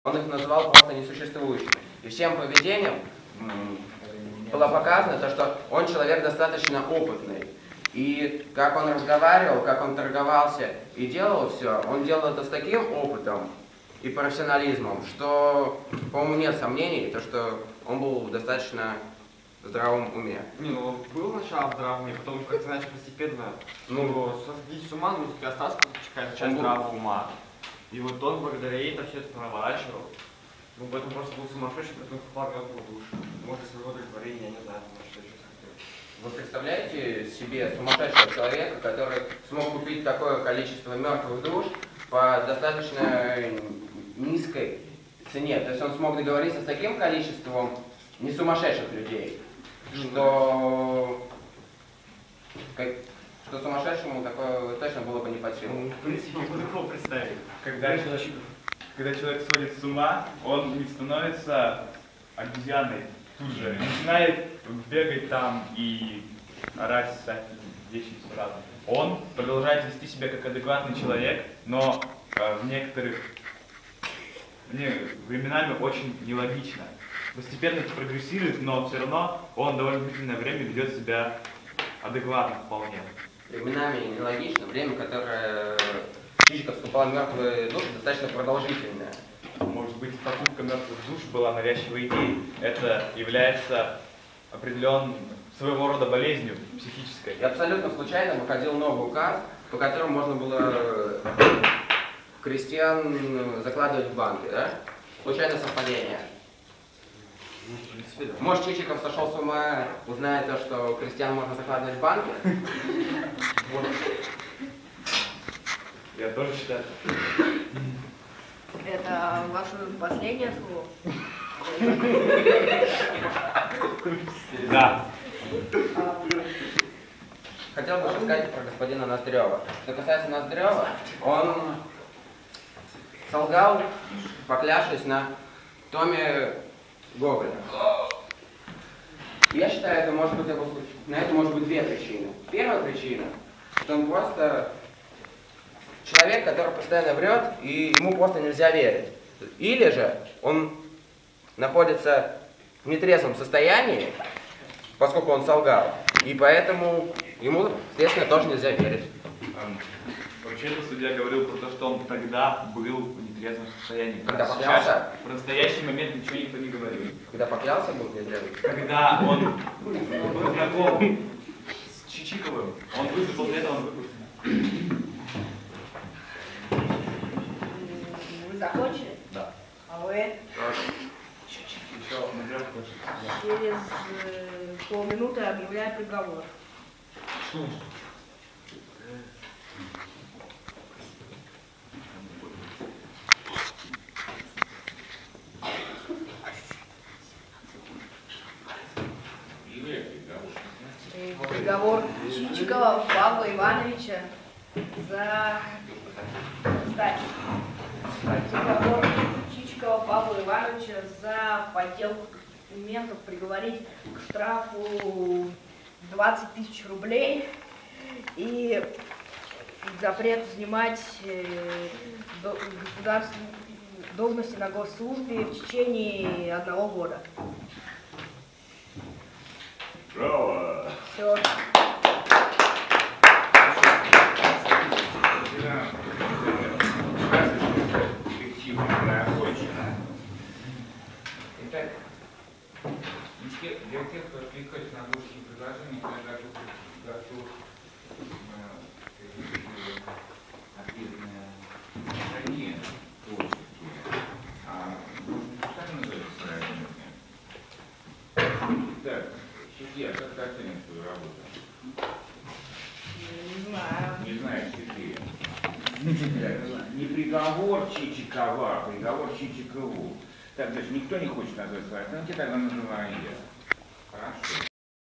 Он их называл просто несуществующими. И всем поведением было показано то, что он человек достаточно опытный. И как он разговаривал, как он торговался и делал все, он делал это с таким опытом и профессионализмом, что, по-моему, нет сомнений, то, что он был достаточно в здравом уме. Не, ну он был сначала в здравом уме, потом как-то начал постепенно сходить с ума, но все-таки осталась какая-то часть здравого ума. И вот он благодаря ей это все это наворачивал. Ну, поэтому просто был сумасшедший, поэтому впал в душ. Может, своего удовлетворения, я не знаю, может, что еще хотел. Вы представляете себе сумасшедшего человека, который смог купить такое количество мертвых душ по достаточно низкой цене? То есть он смог договориться с таким количеством не сумасшедших людей, что сумасшедшему такое точно было бы не под силу. Ну, в принципе, могу такого представить. Когда человек сходит с ума, он не становится обезьяной тут же. Начинает бегать там и орать всякие вещи сразу. Он продолжает вести себя как адекватный человек, но в некоторых временами очень нелогично. Постепенно это прогрессирует, но все равно он довольно длительное время ведет себя адекватно вполне. Временами нелогично, время, которое птичка вступала в мертвые души, достаточно продолжительное. Может быть, покупка мертвых душ была навязчивой идеей. Это является определенным своего рода болезнью психической. И абсолютно случайно выходил новый указ, по которому можно было крестьян закладывать в банки, да? Случайное совпадение. Может, Чичиков сошел с ума, узнает то, что крестьян можно закладывать в банки? Я тоже считаю. Это ваше последнее слово? Да. Хотел бы сказать про господина Ноздрева. Что касается Ноздрева, он солгал, поклявшись на томе Гоголя. Я считаю, это может быть на это может быть две причины. Первая причина, что он просто человек, который постоянно врет, и ему просто нельзя верить. Или же он находится в нетрезвом состоянии, поскольку он солгал, и поэтому ему, естественно, тоже нельзя верить. Вообще-то судья говорил про то, что он тогда был в нетрезвом состоянии. Когда поклялся? В настоящий момент ничего никто не говорил. Когда поклялся, был нетрезвый? Когда он был знаком с Чичиковым, он выпустил, после этого он выпустил. Вы закончили? Да. А вы? Еще Ноздрев хочет. Через полминуты объявляю приговор. Приговор Чичикова Павла Ивановича за... Кстати, приговор Чичикова Павла Ивановича за подделку документов приговорить к штрафу 20 тысяч рублей и запрет занимать государственные должности на госслужбе в течение 1 года. Браво! Все. Итак, для тех, кто приходит на научные предложения, я готов ответные строки творческие. Как называется своя работа? Так, судья, как ты оценишь свою работу? Не знаю. Не знаешь ты. Не приговор Чичикова, а приговор Чичикову. Так, даже никто не хочет назвать свою оценки, тогда называю я. Хорошо.